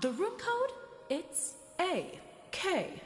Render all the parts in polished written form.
The room code? It's AKAT.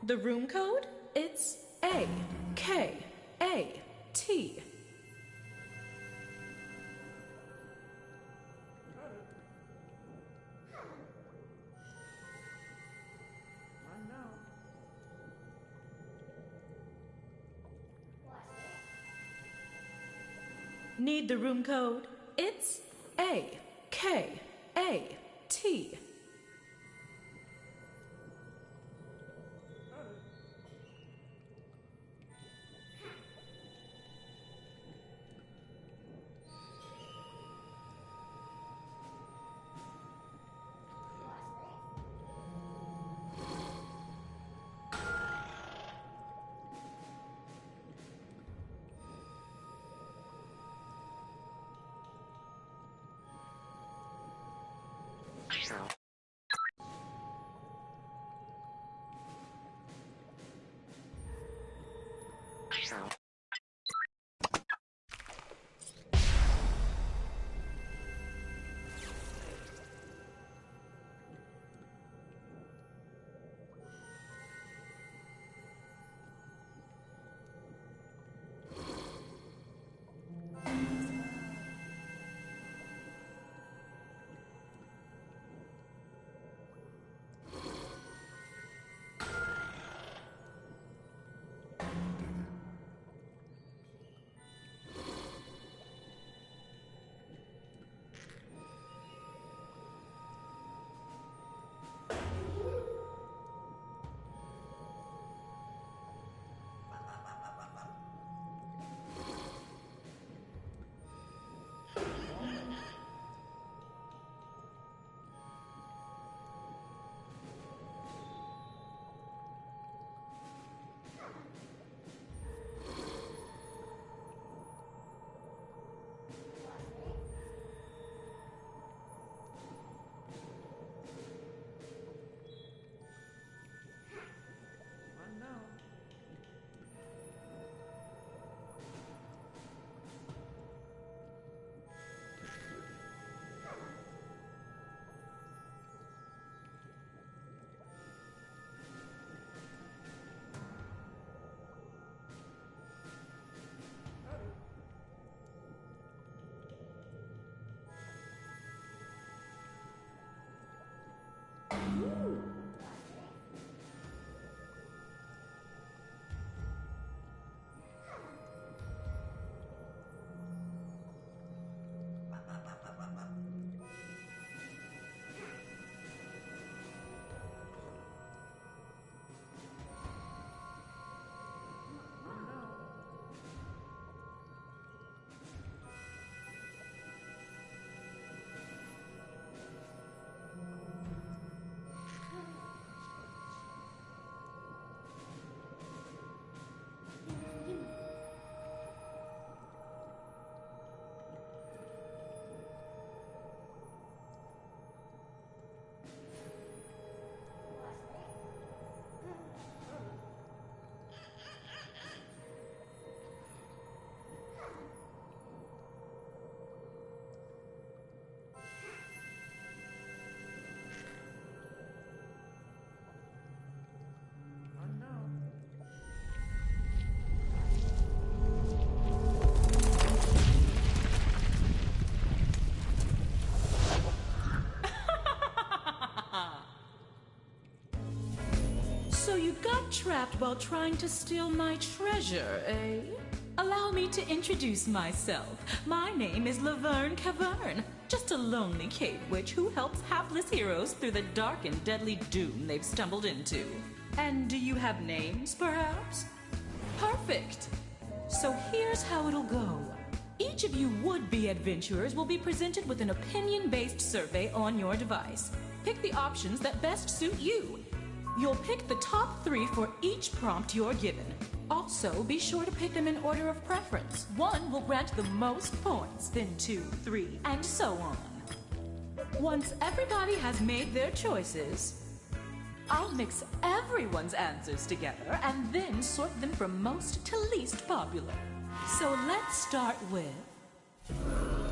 The room code? It's AKAT. Need the room code? It's AKAT. you got trapped while trying to steal my treasure, eh? Allow me to introduce myself. My name is Laverne Cavern, just a lonely cave witch who helps hapless heroes through the dark and deadly doom they've stumbled into. And do you have names, perhaps? Perfect. So here's how it'll go. Each of you would-be adventurers will be presented with an opinion-based survey on your device. Pick the options that best suit you. You'll pick the top 3 for each prompt you're given. Also, be sure to pick them in order of preference. 1 will grant the most points, then 2, 3, and so on. Once everybody has made their choices, I'll mix everyone's answers together and then sort them from most to least popular. So let's start with...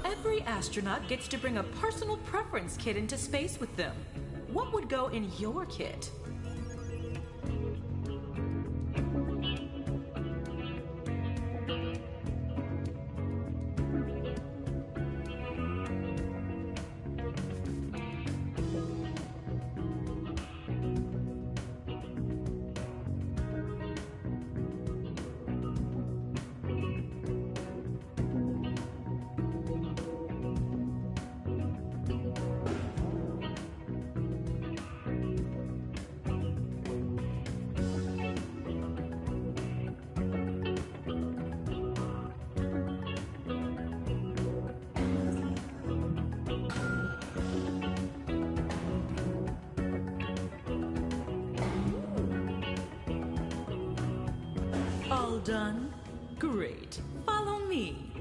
Every astronaut gets to bring a personal preference kit into space with them. What would go in your kit? All done? Great. Follow me.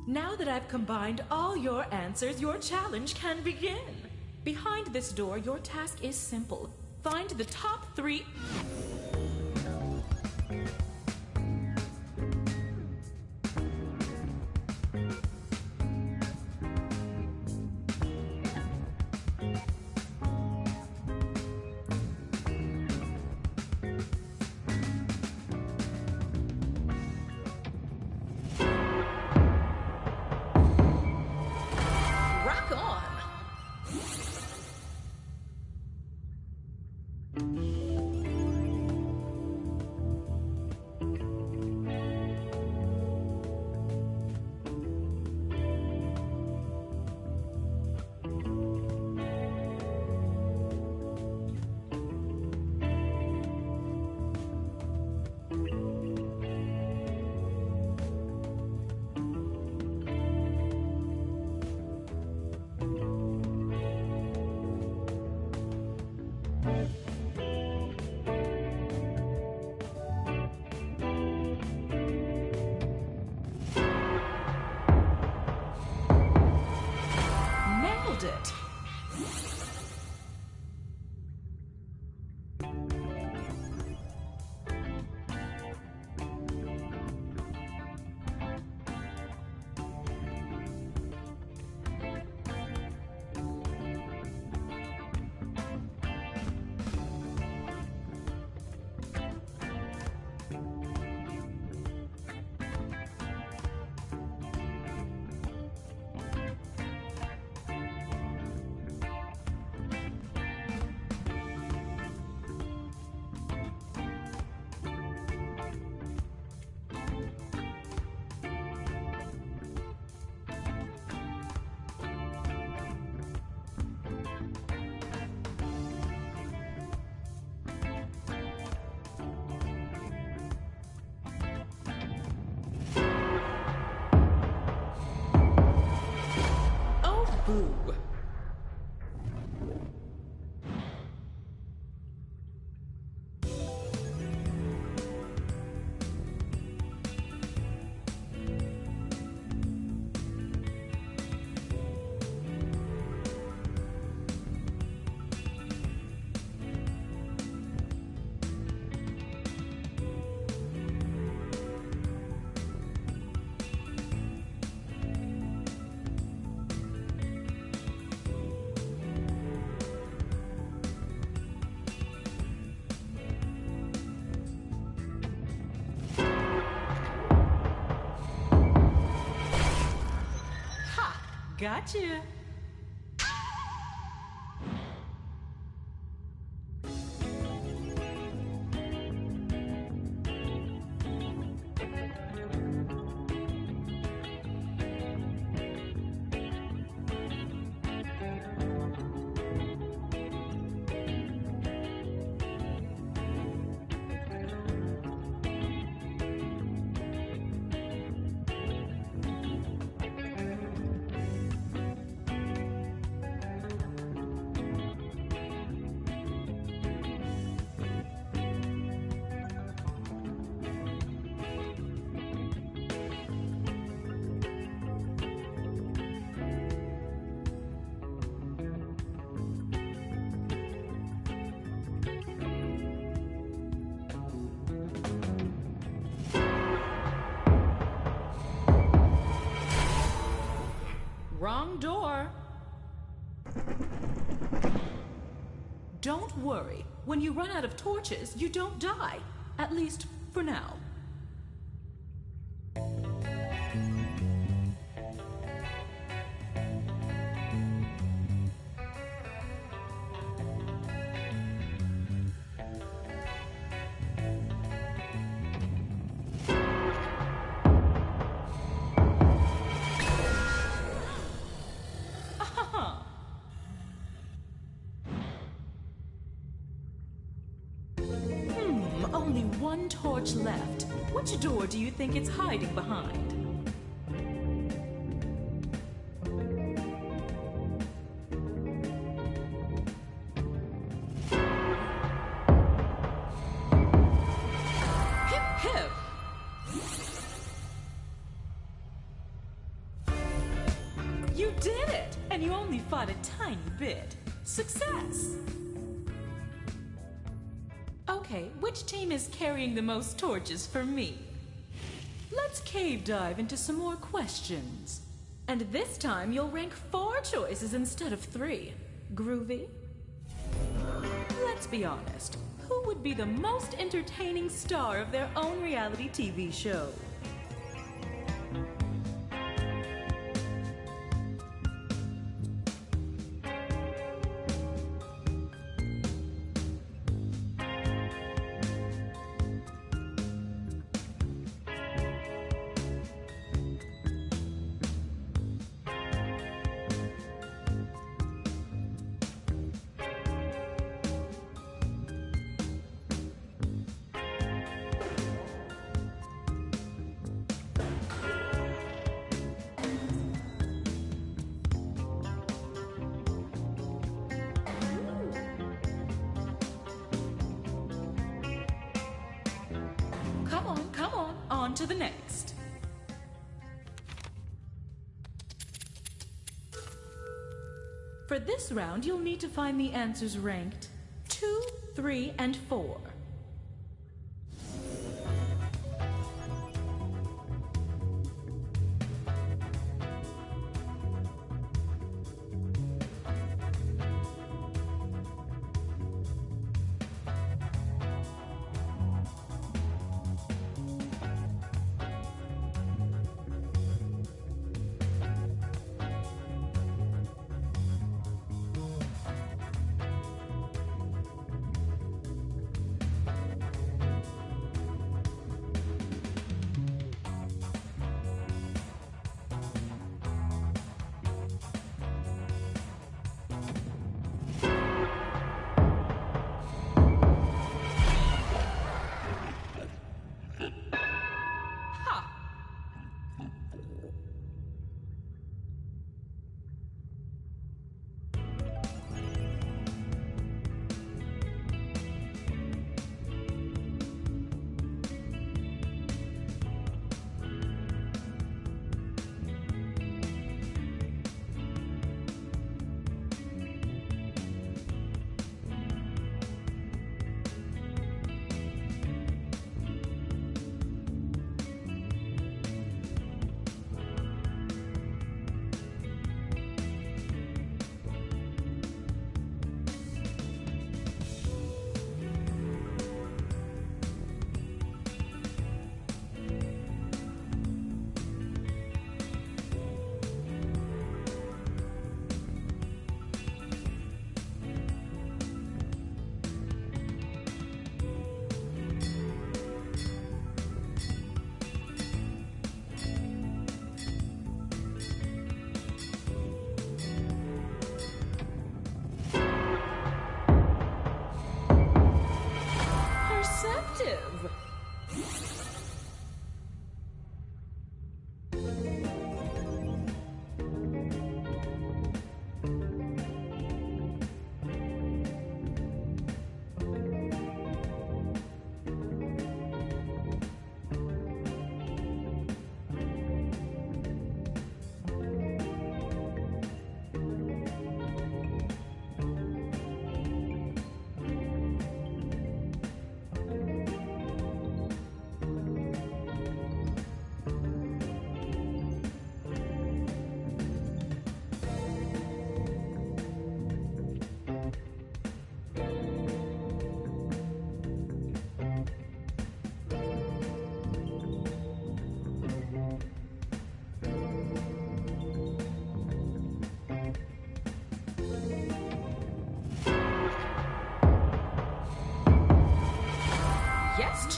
Now that I've combined all your answers, your challenge can begin. Behind this door, your task is simple. Find the top 3... Rock on! Nailed it! Boo. Gotcha. Don't worry. When you run out of torches, you don't die. At least, for now. Only one torch left. Which door do you think it's hiding behind? Hip, hip! You did it! And you only fought a tiny bit. Success! Okay, which team is carrying the most torches for me? Let's cave dive into some more questions. And this time you'll rank 4 choices instead of 3. Groovy? Let's be honest. Who would be the most entertaining star of their own reality TV show? Come on to the next. For this round, you'll need to find the answers ranked 2, 3, and 4.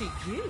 to you.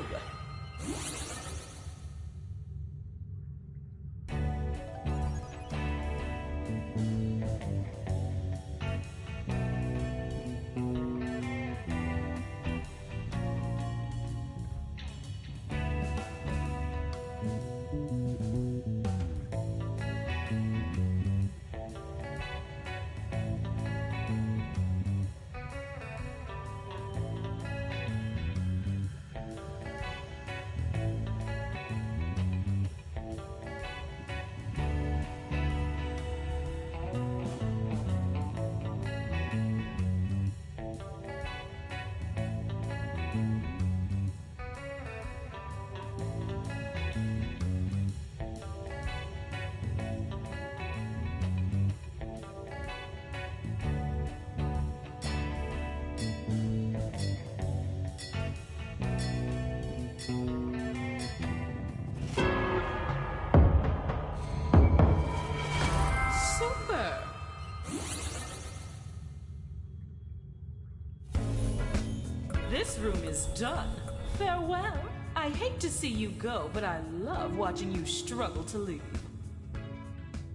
This room is done. Farewell. I hate to see you go, but I love watching you struggle to leave.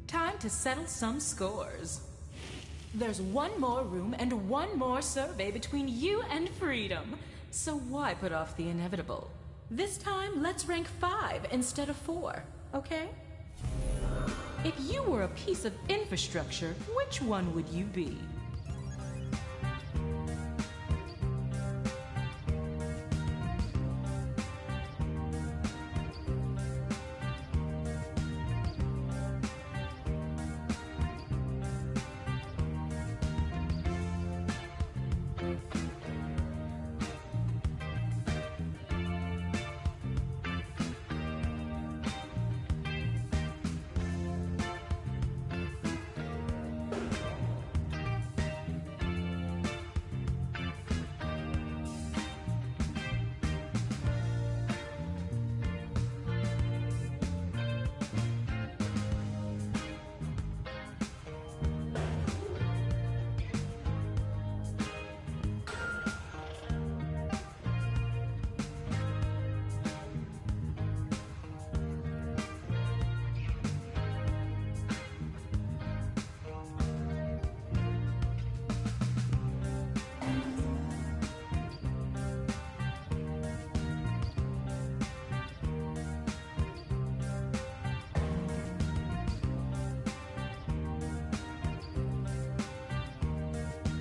Time to settle some scores. There's one more room and one more survey between you and freedom. So why put off the inevitable? This time, let's rank 5 instead of 4, okay? If you were a piece of infrastructure, which one would you be?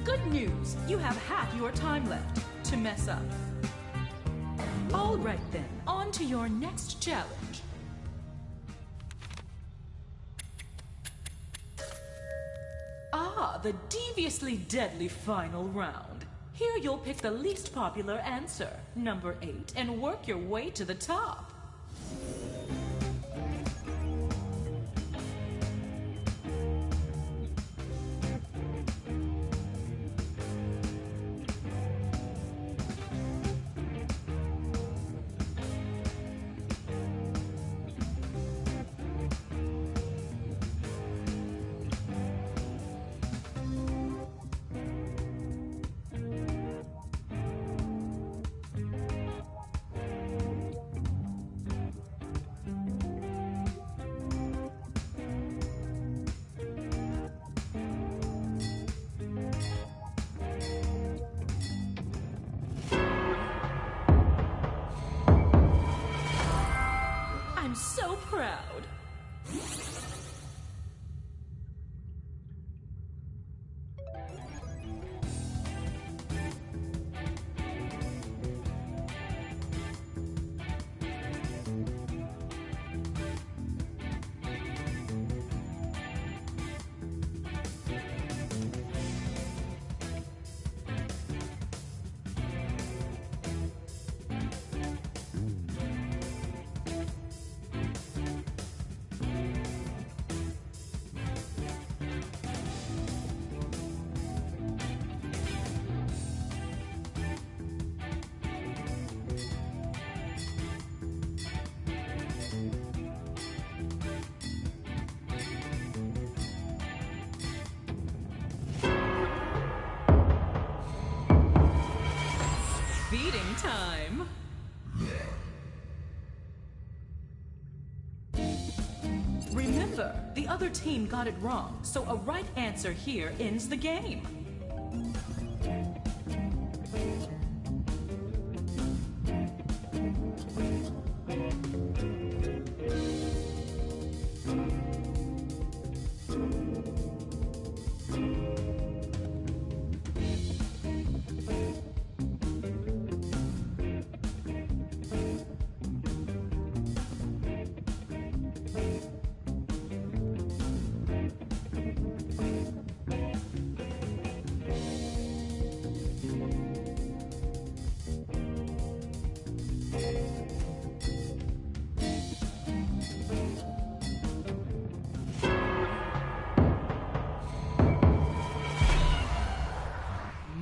Good news, you have half your time left to mess up. All right then, on to your next challenge. Ah, the deviously deadly final round. Here you'll pick the least popular answer, number 8, and work your way to the top. So proud. Feeding time. Never! The other team got it wrong, so a right answer here ends the game.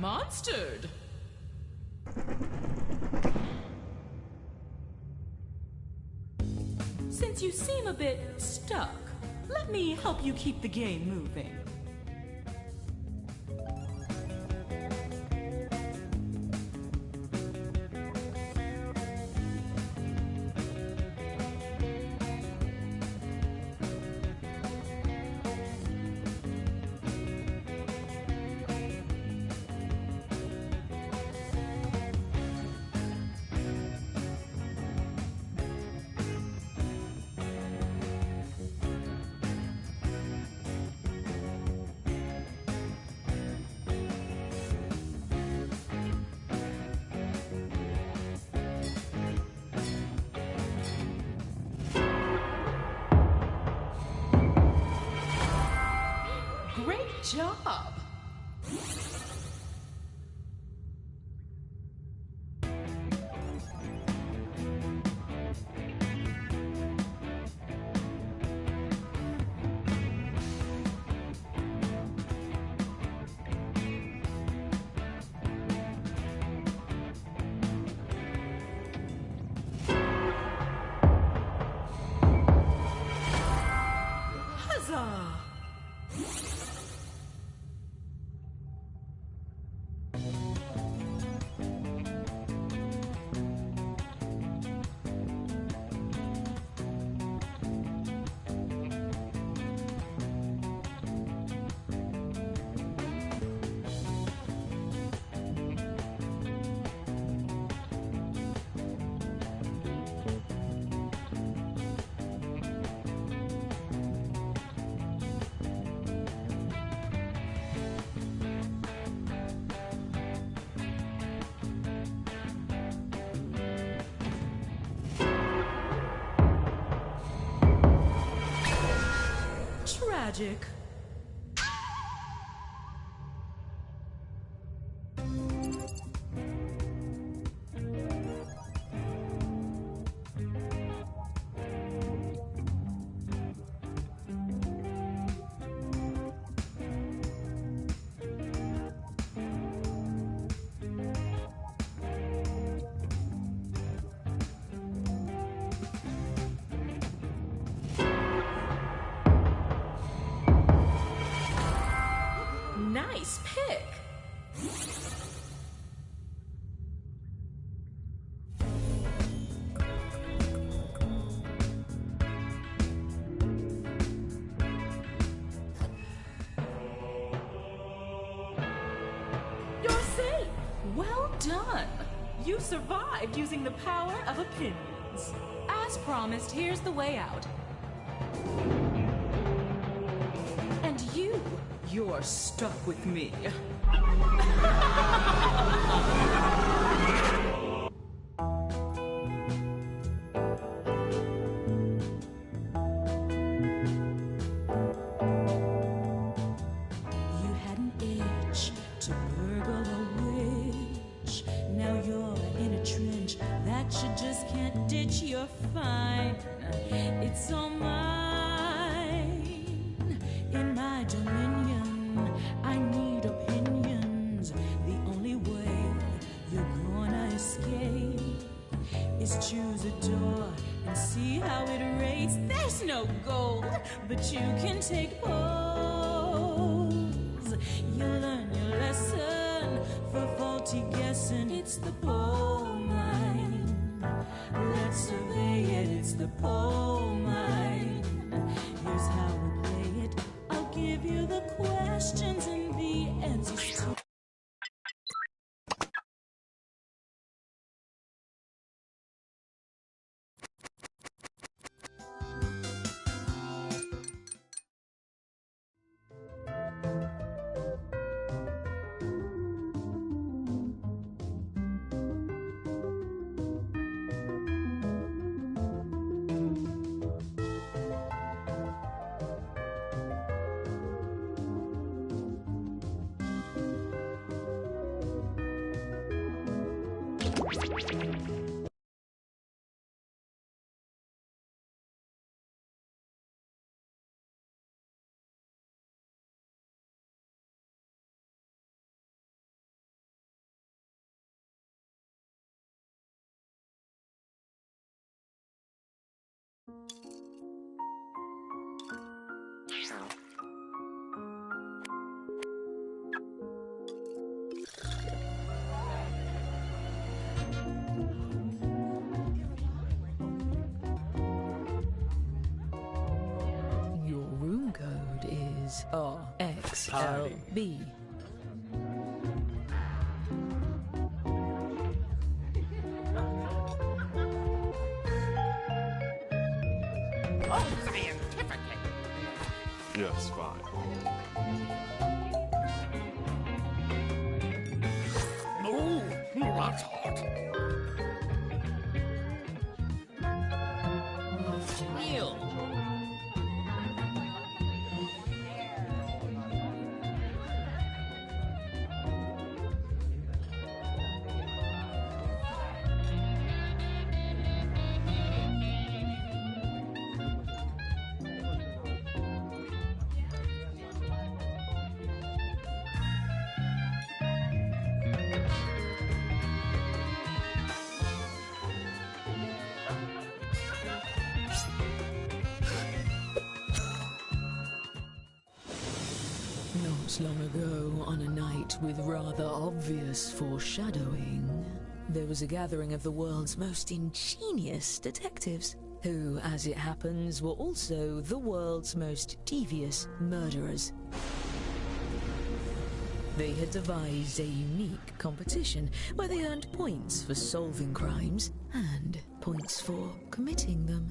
Monstered! Since you seem a bit stuck, let me help you keep the game moving. Great job! Huzzah! Tragic. Nice pick! You're safe! Well done! You survived using the power of opinions. As promised, here's the way out. And you're stuck with me. You had an itch to burgle a witch. Now you're in a trench that you just can't ditch. You're fine. It's all mine. In my dominion, I need opinions. The only way you're gonna escape is choose a door and see how it rates. There's no goal, but you can take pose. You learn your lesson for faulty guessing. It's the pole mine. Let's survey it. It's the pole mine. Here's how Your room code is RXLB. Oh, scientifically. Yes, fine. Oh, that's hot. Neil. Not long ago, on a night with rather obvious foreshadowing, there was a gathering of the world's most ingenious detectives, who, as it happens, were also the world's most devious murderers. They had devised a unique competition where they earned points for solving crimes and points for committing them.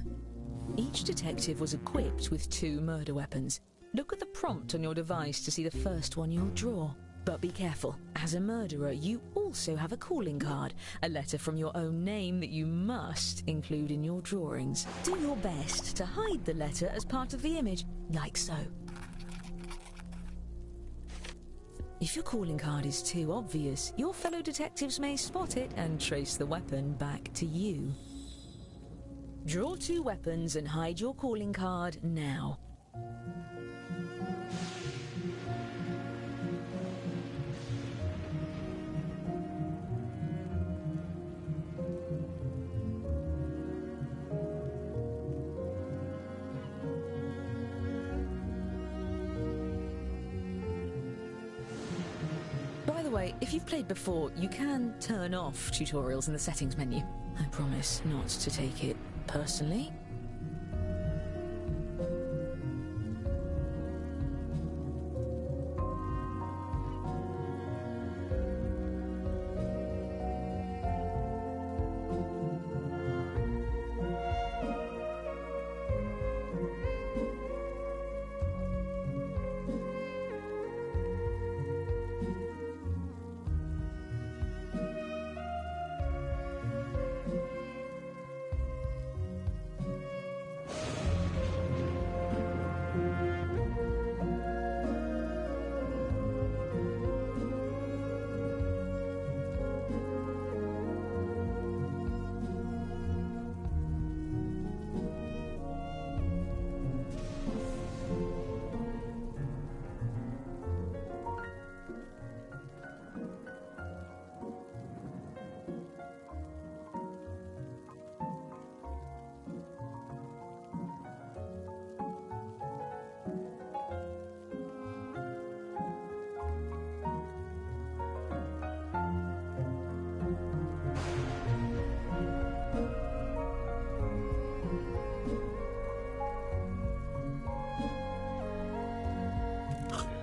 Each detective was equipped with 2 murder weapons. Look at the prompt on your device to see the first one you'll draw. But be careful. As a murderer, you also have a calling card, a letter from your own name that you must include in your drawings. Do your best to hide the letter as part of the image, like so. If your calling card is too obvious, your fellow detectives may spot it and trace the weapon back to you. Draw 2 weapons and hide your calling card now. By the way, if you've played before, you can turn off tutorials in the settings menu. I promise not to take it personally.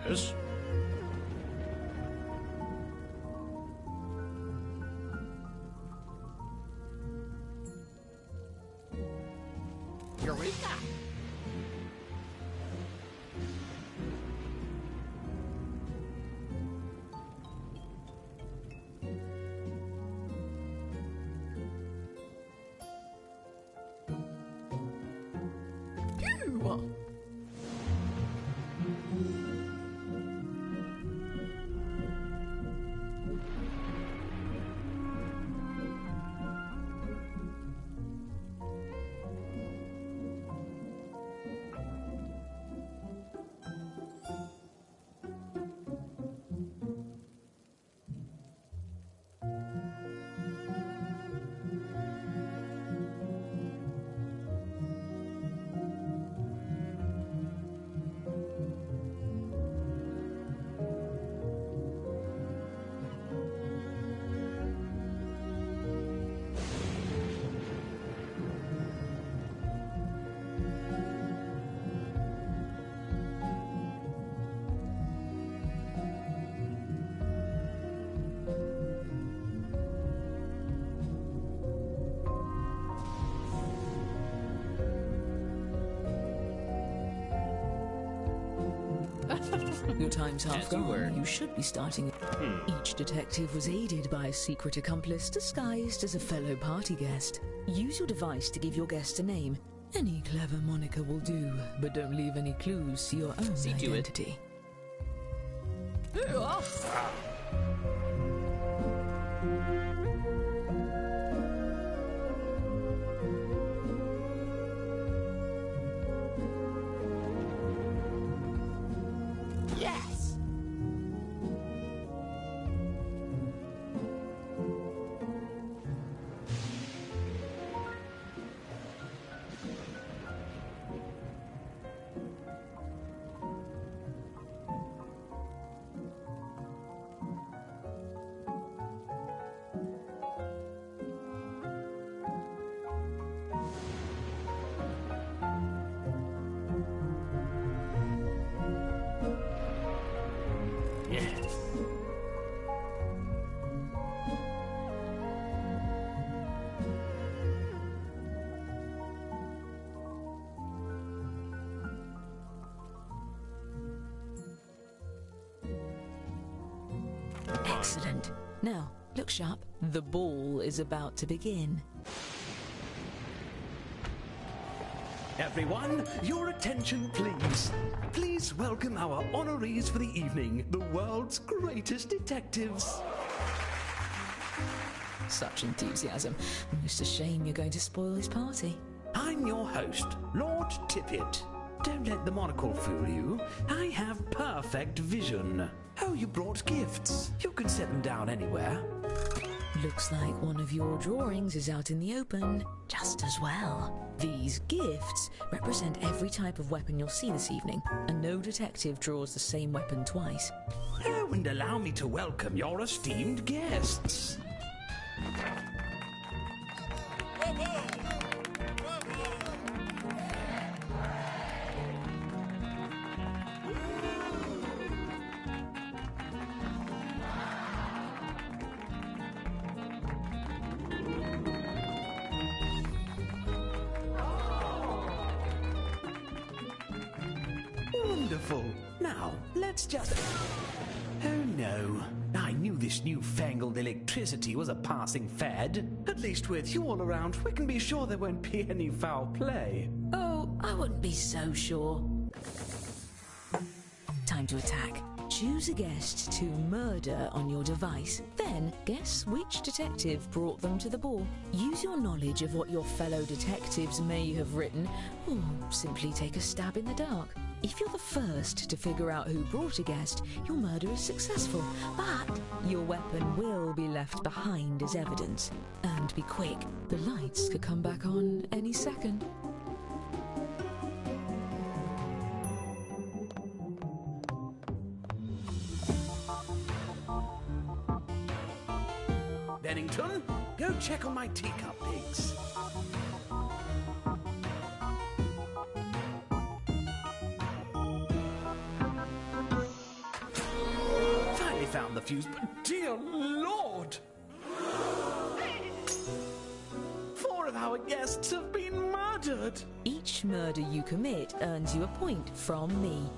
Yes. Eureka! Phew! Your time's half As you gone. were. You should be starting. Each detective was aided by a secret accomplice disguised as a fellow party guest. Use your device to give your guest a name. Any clever moniker will do, but don't leave any clues to your own See to it. identity. Yes! Yes. Excellent. Now, look sharp. The ball is about to begin. Everyone, your attention, please. Please welcome our honorees for the evening, the world's greatest detectives. Such enthusiasm. Most a shame you're going to spoil his party. I'm your host, Lord Tippett. Don't let the monocle fool you. I have perfect vision. Oh, you brought gifts. You can set them down anywhere. Looks like one of your drawings is out in the open. Just as well. These gifts represent every type of weapon you'll see this evening, and no detective draws the same weapon twice. Oh, and allow me to welcome your esteemed guests. Wonderful. Now, let's just... Oh no. I knew this newfangled electricity was a passing fad. At least with you all around, we can be sure there won't be any foul play. Oh, I wouldn't be so sure. Time to attack. Choose a guest to murder on your device. Then guess which detective brought them to the ball. Use your knowledge of what your fellow detectives may have written, or simply take a stab in the dark. If you're the first to figure out who brought a guest, your murder is successful, but your weapon will be left behind as evidence. And be quick, the lights could come back on any second. Bennington, go check on my teacup pigs. Finally found the fuse, but dear Lord! 4 of our guests have been murdered! Each murder you commit earns you a point from me.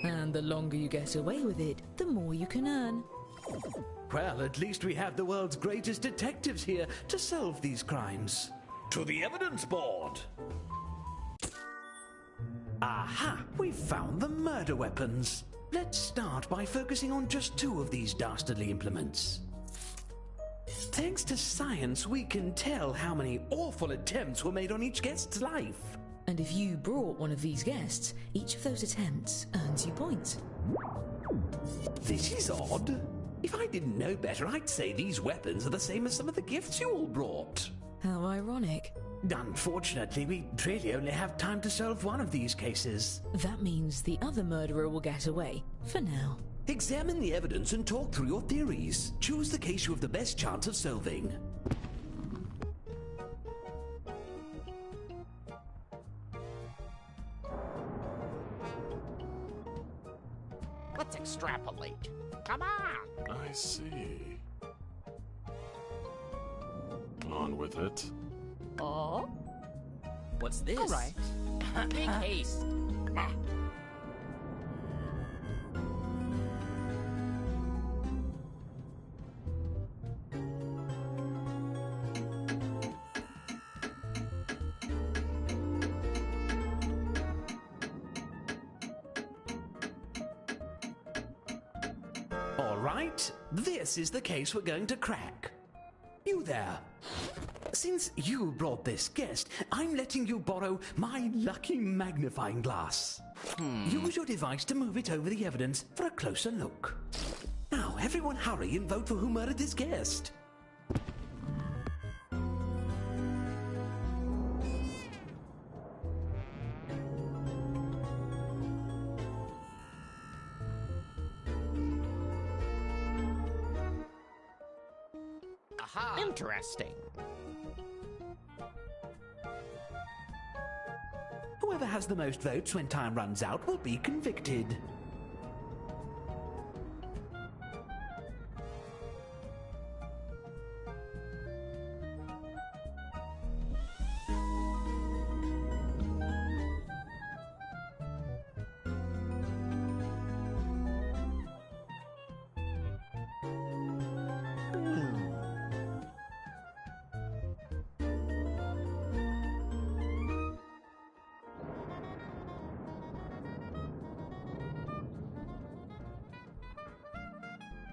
And the longer you get away with it, the more you can earn. Well, at least we have the world's greatest detectives here to solve these crimes. To the evidence board! Aha! We've found the murder weapons. Let's start by focusing on just 2 of these dastardly implements. Thanks to science, we can tell how many awful attempts were made on each guest's life. And if you brought one of these guests, each of those attempts earns you points. This is odd. If I didn't know better, I'd say these weapons are the same as some of the gifts you all brought. How ironic. Unfortunately, we really only have time to solve one of these cases. That means the other murderer will get away, for now. Examine the evidence and talk through your theories. Choose the case you have the best chance of solving. Let's extrapolate. Come on! I see. On with it. What's this? All right. Make haste. right, this is the case we're going to crack. You there. Since you brought this guest, I'm letting you borrow my lucky magnifying glass. Use your device to move it over the evidence for a closer look. Now, everyone hurry and vote for who murdered this guest. Aha! Interesting. Whoever has the most votes when time runs out will be convicted.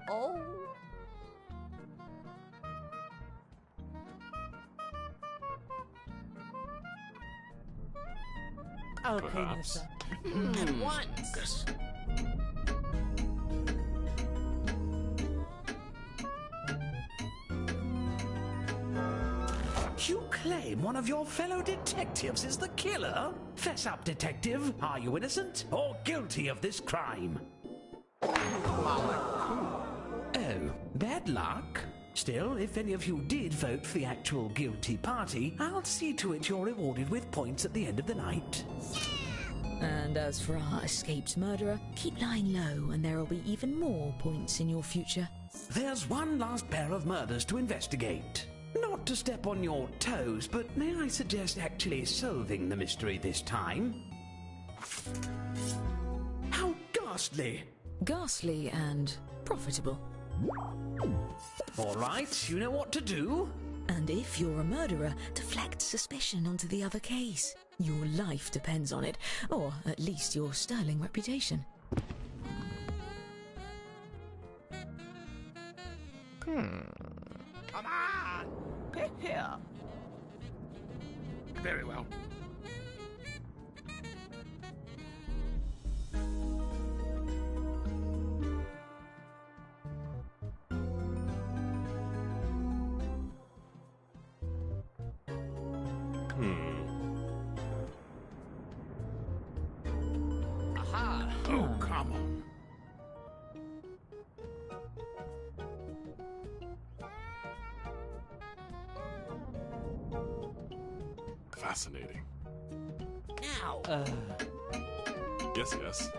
Oh. Okay, Perhaps. Nessa. At once. You claim one of your fellow detectives is the killer? Fess up, detective. Are you innocent or guilty of this crime? Oh, bad luck. Still, if any of you did vote for the actual guilty party, I'll see to it you're rewarded with points at the end of the night. And as for our escaped murderer, keep lying low and there will be even more points in your future. There's one last pair of murders to investigate. Not to step on your toes, but may I suggest actually solving the mystery this time? How ghastly! Ghastly and profitable. All right, you know what to do. And if you're a murderer, deflect suspicion onto the other case. Your life depends on it, or at least your sterling reputation. Come on! Get here! Very well. Aha! Oh, come on. Fascinating. Now! Yes, yes.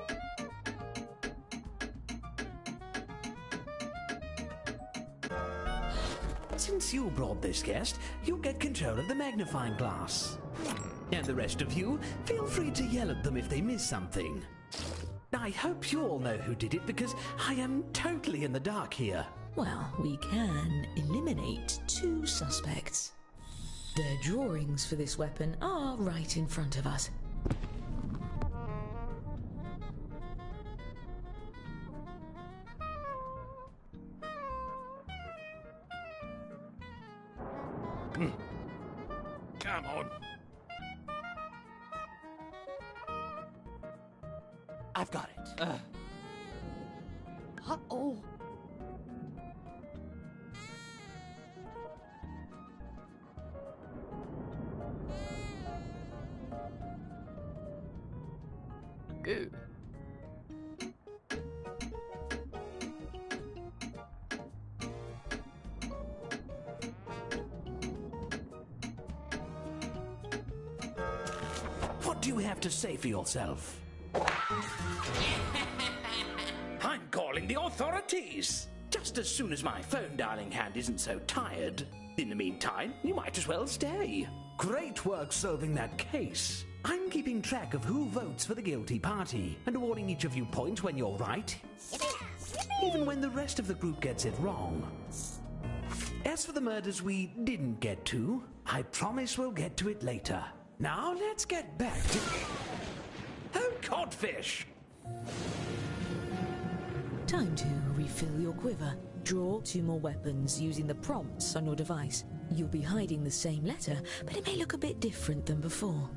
Since you brought this guest, you'll get control of the magnifying glass. And the rest of you, feel free to yell at them if they miss something. I hope you all know who did it because I am totally in the dark here. Well, we can eliminate 2 suspects. Their drawings for this weapon are right in front of us. Come on! I've got it. Uh-oh! Ooh. What do you have to say for yourself? I'm calling the authorities! Just as soon as my phone dialing hand isn't so tired. In the meantime, you might as well stay. Great work solving that case. I'm keeping track of who votes for the guilty party and awarding each of you points when you're right, even when the rest of the group gets it wrong. As for the murders we didn't get to, I promise we'll get to it later. Now let's get back to... Oh, codfish! Time to refill your quiver. Draw 2 more weapons using the prompts on your device. You'll be hiding the same letter, but it may look a bit different than before.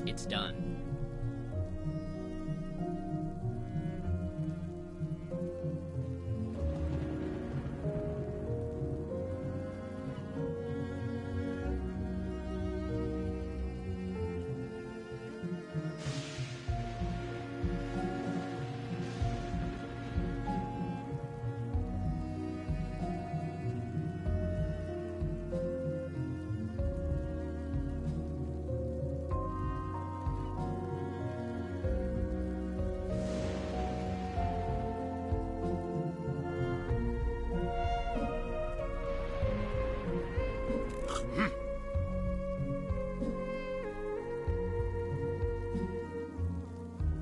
It's done.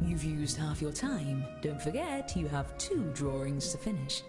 You've used half your time. Don't forget, you have 2 drawings to finish.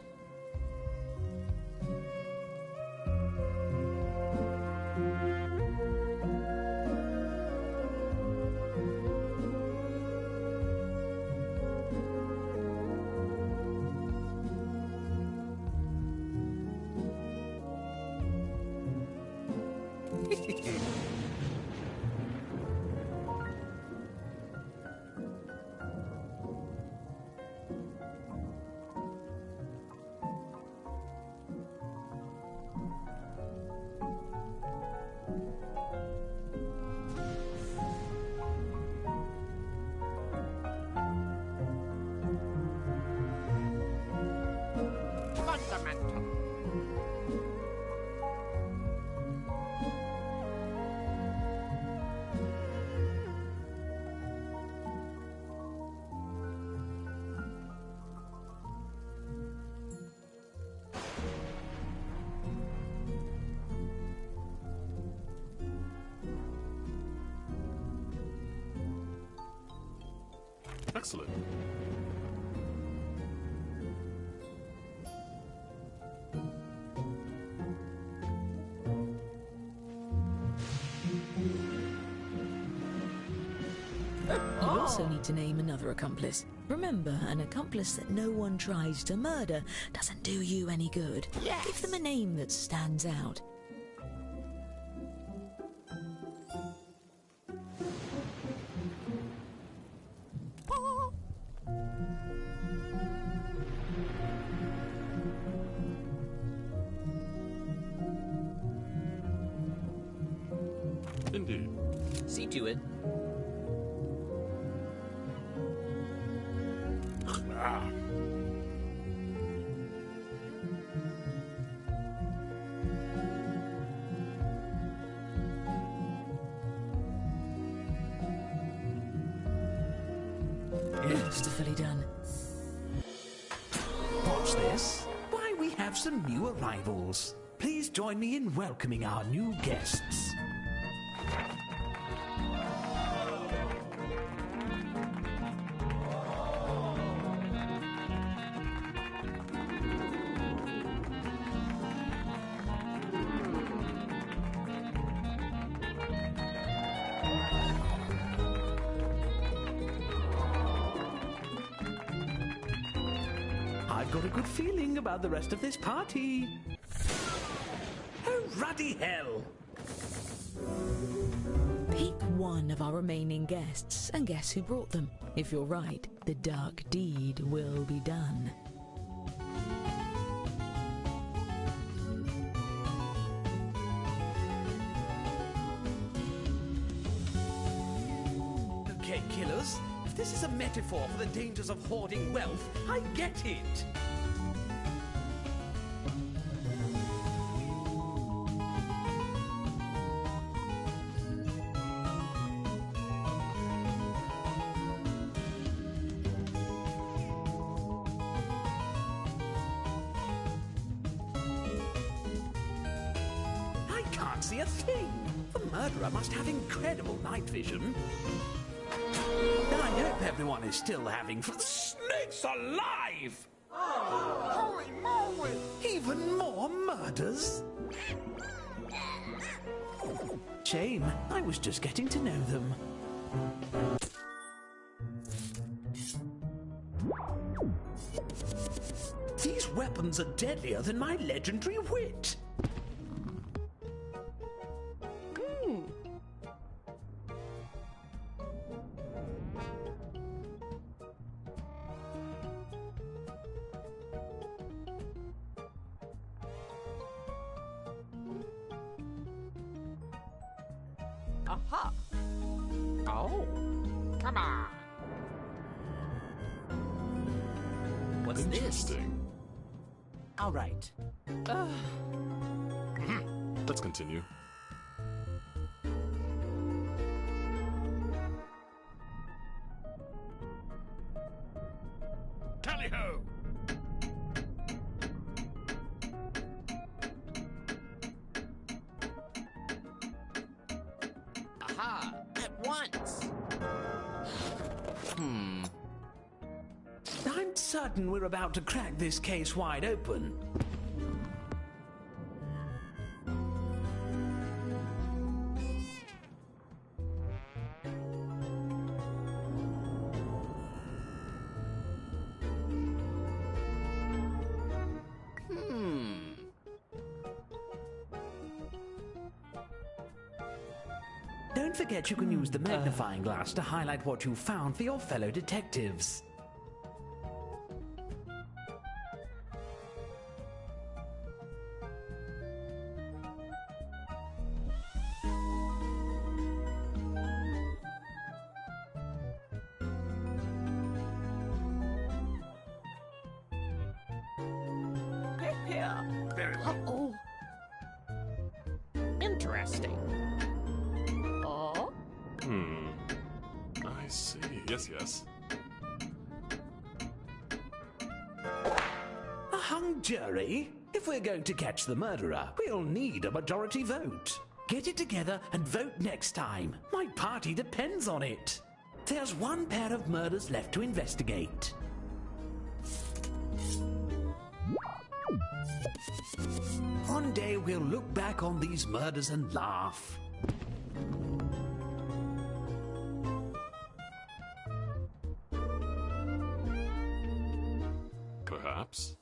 Fundamental. Excellent. Your also need to name another accomplice. Remember, an accomplice that no one tries to murder doesn't do you any good. Yes. Give them a name that stands out. Indeed. See to it. Ah. Masterfully done. What's this? Why, we have some new arrivals. Please join me in welcoming our new guests. I've got a good feeling about the rest of this party. Oh, ruddy hell! Pick one of our remaining guests and guess who brought them. If you're right, the dark deed will be done. Okay, killers, if this is a metaphor for the dangers of hoarding wealth, I get it. I can't see a thing. The murderer must have incredible night vision. I hope everyone is still having snakes alive! Holy moly! Even more murders? Shame, I was just getting to know them. These weapons are deadlier than my legendary wit. Aha! Oh, come on! What's this? Interesting. All right. Let's continue. Tally-ho! Aha! At once! I'm certain we're about to crack this case wide open. Don't forget you can use the magnifying glass to highlight what you found for your fellow detectives. Here. Very well. Interesting. Oh? I see. Yes. A hung jury? If we're going to catch the murderer, we'll need a majority vote. Get it together and vote next time. My party depends on it. There's one pair of murders left to investigate. One day we'll look back on these murders and laugh. Perhaps.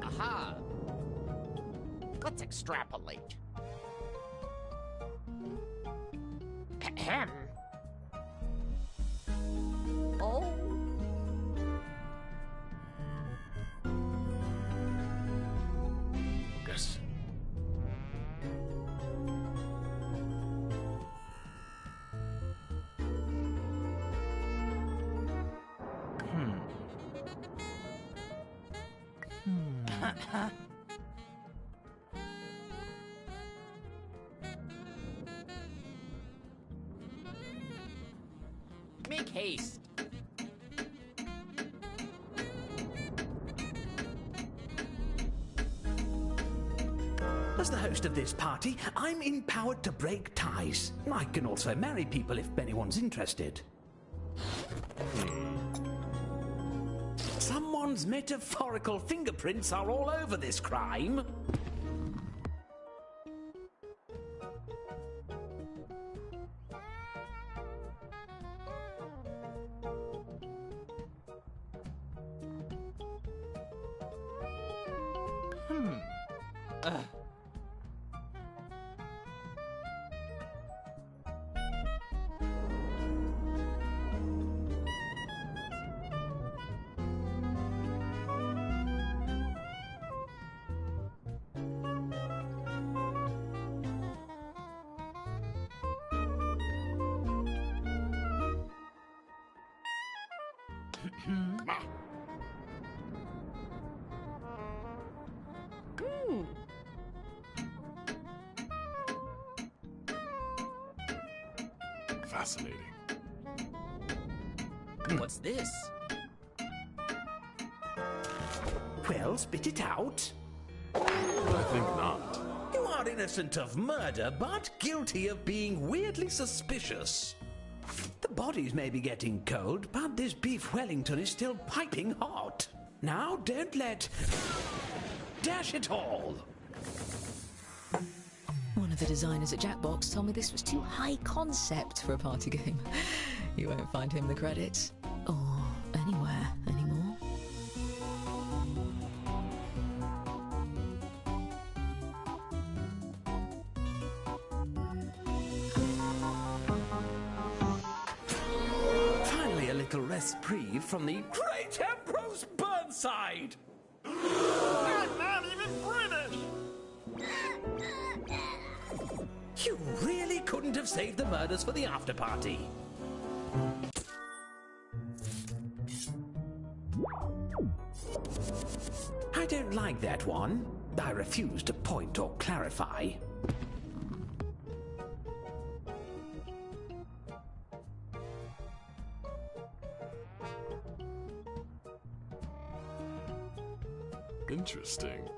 Aha! Let's extrapolate. Ahem. Oh. Yes. Make haste. As the host of this party, I'm empowered to break ties. I can also marry people if anyone's interested. Someone's metaphorical fingerprints are all over this crime. Come on. Fascinating. What's this? Well, spit it out. I think not. You are innocent of murder, but guilty of being weirdly suspicious. The bodies may be getting cold, but this beef Wellington is still piping hot. Now, don't let... Dash it all! One of the designers at Jackbox told me this was too high concept for a party game. You won't find him the credits. Or anywhere anymore. Finally, a little reprieve from the Great Ambrose Burnside! I'm not even British! You really couldn't have saved the murders for the after party. I don't like that one. I refuse to point or clarify. Interesting.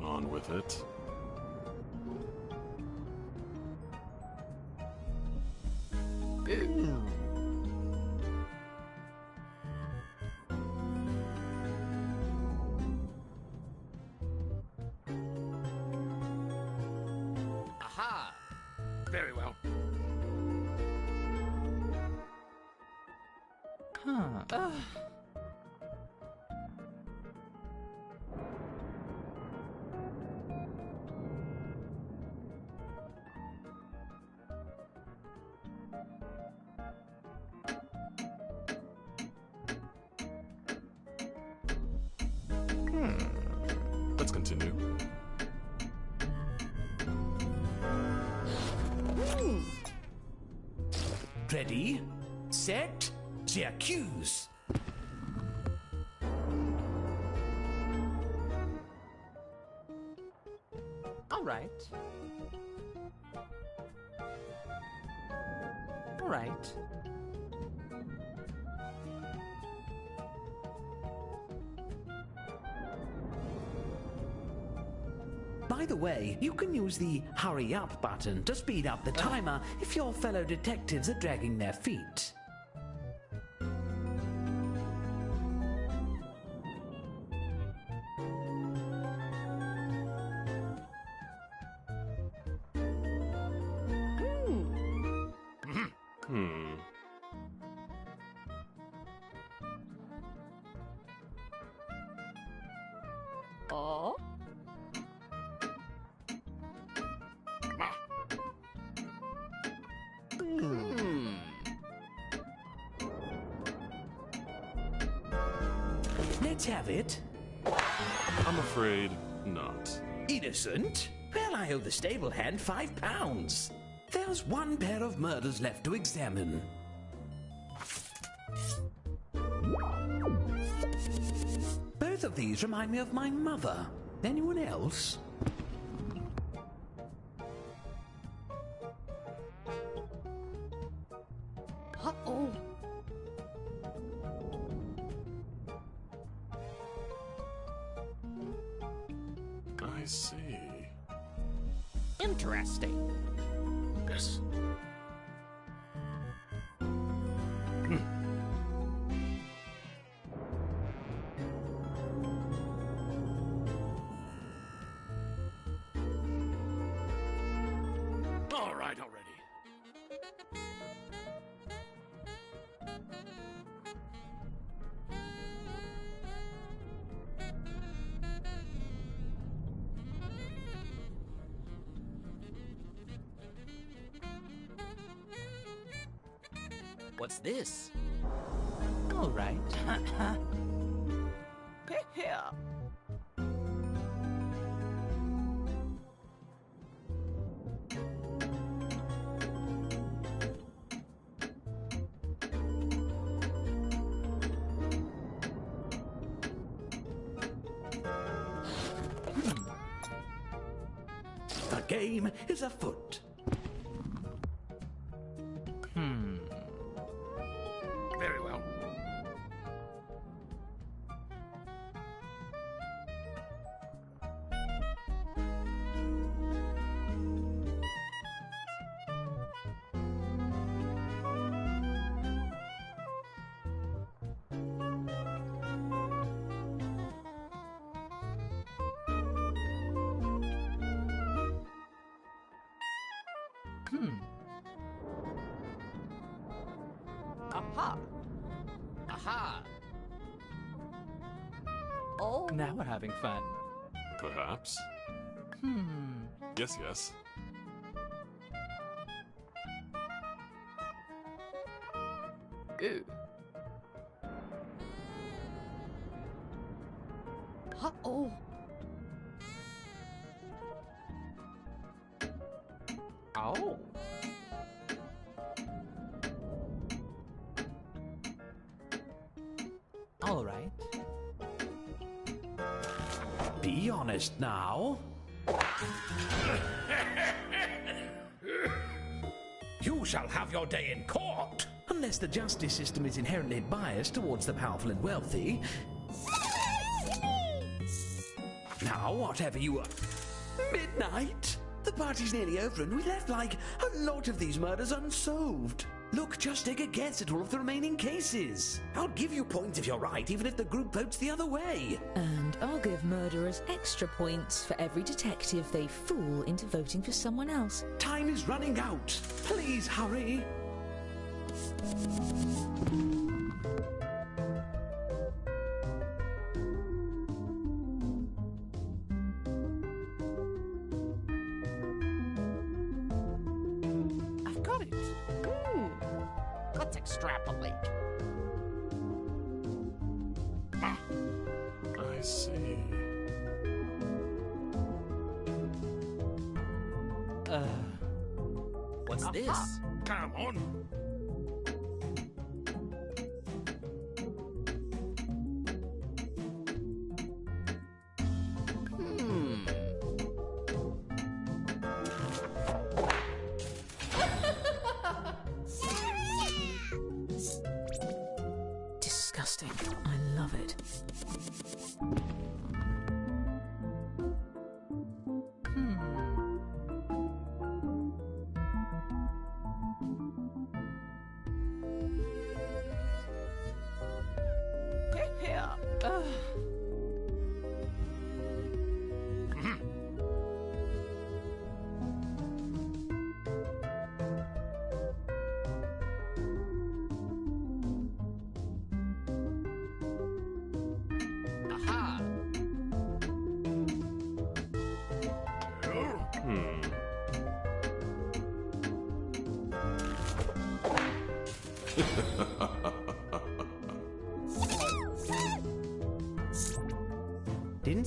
On with it. Aha! Very well. Let's continue. Ready, set, the accuse. All right. All right. By the way, you can use the hurry up button to speed up the timer if your fellow detectives are dragging their feet. Let's have it. I'm afraid not. Innocent? Well, I owe the stable hand £5. There's one pair of murders left to examine. Both of these remind me of my mother. Anyone else? Uh-oh. I see. Interesting. Yes. All right already. What's this? All right. Here. The game is afoot. Very well. Aha. Aha. Oh. Now we're having fun. Perhaps. Yes, yes. Ooh. Uh-oh. Oh. All right. Be honest now. You shall have your day in court. Unless the justice system is inherently biased towards the powerful and wealthy. Now, whatever you are. Midnight? The party's nearly over and we left like a lot of these murders unsolved. Look, just take a guess at all of the remaining cases. I'll give you points if you're right, even if the group votes the other way. And I'll give murderers extra points for every detective they fool into voting for someone else. Time is running out. Please hurry. I've got it. Let's extrapolate. I see. What's this? Come on. Disgusting. I love it. Here. Aha.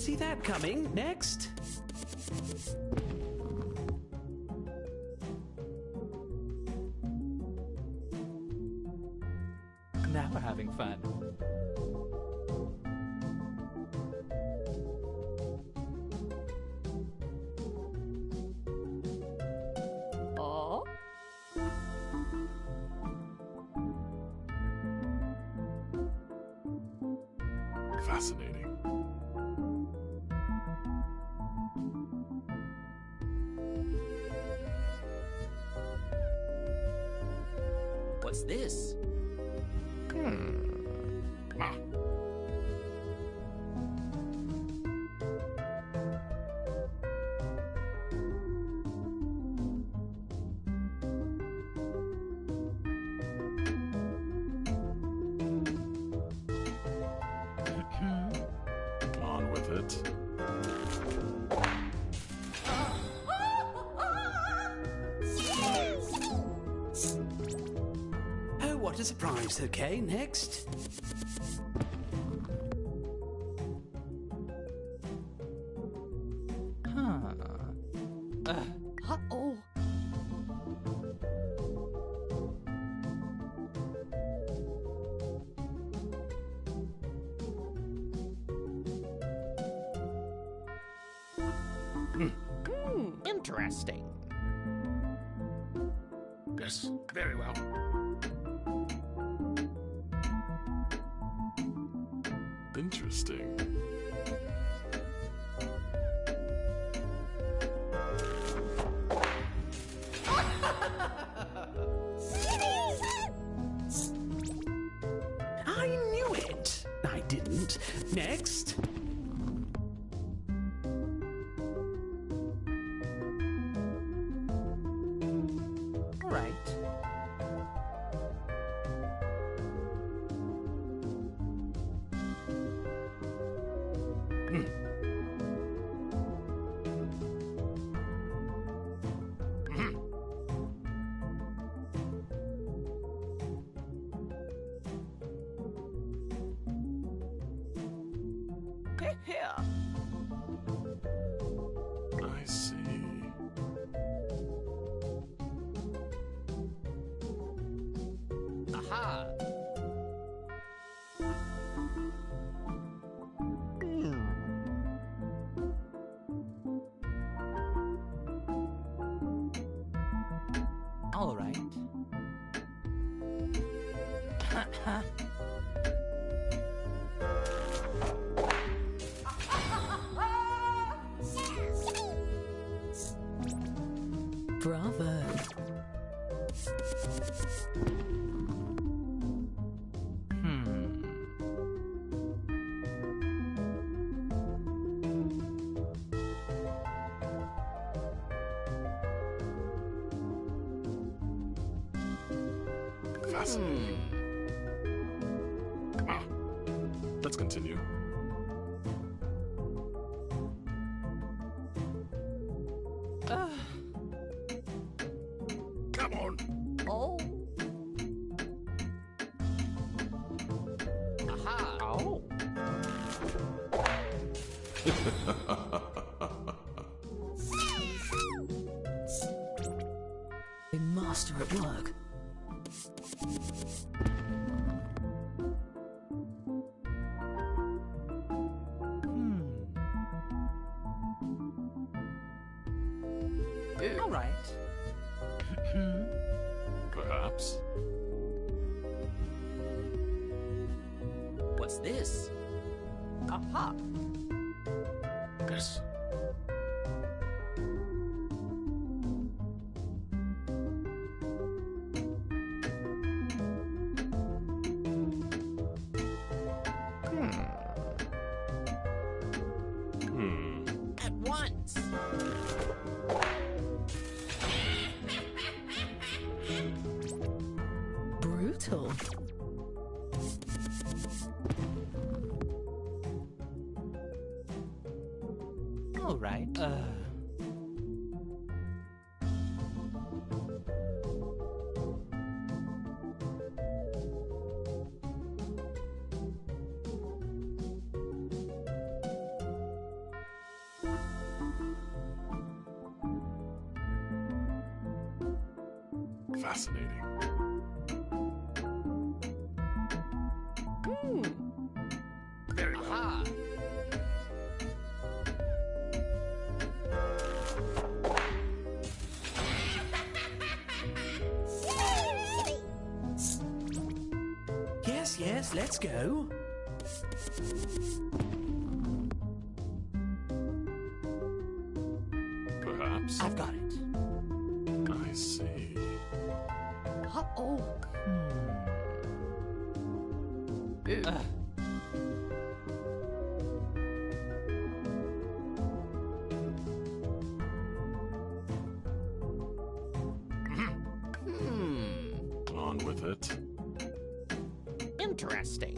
see that coming. Next. Now we're having fun. Oh? Fascinating. What's this? Ah. On with it. Oh, what a surprise. Okay, next. Huh. Uh-oh. Interesting. Yes, very well. Interesting. I knew it. I didn't. Next. All right. Here. I see. Aha. All right. Bravo. Fascinating. Ah. Let's continue. Come on. Oh. Aha. Oh. A master at work. All right. Perhaps. What's this? Aha. Yes. At once. Brutal. All right. Fascinating. Very well. Aha! Yes, yes, let's go. Perhaps. I've got it. I see. Uh-oh. On with it. Interesting.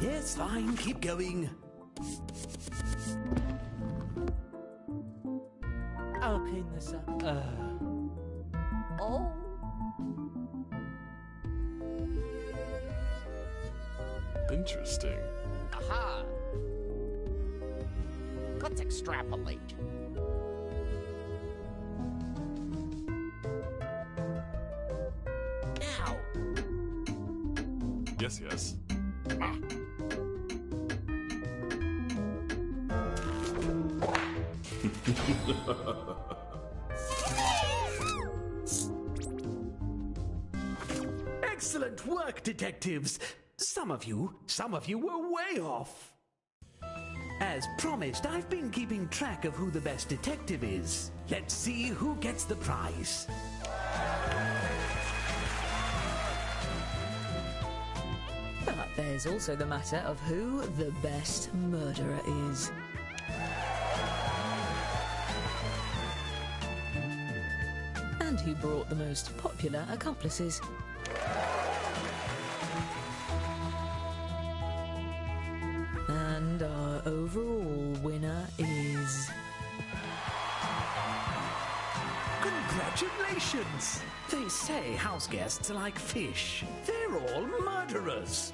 Yes, fine, keep going. I'll clean this up. Oh. Interesting. Aha! Let's extrapolate. Now! Yes, yes. Ah, Excellent work, detectives. Some of you were way off. As promised, I've been keeping track of who the best detective is. Let's see who gets the prize. But there's also the matter of who the best murderer is. And who brought the most popular accomplices. And our overall winner is... Congratulations! They say house guests are like fish. They're all murderers.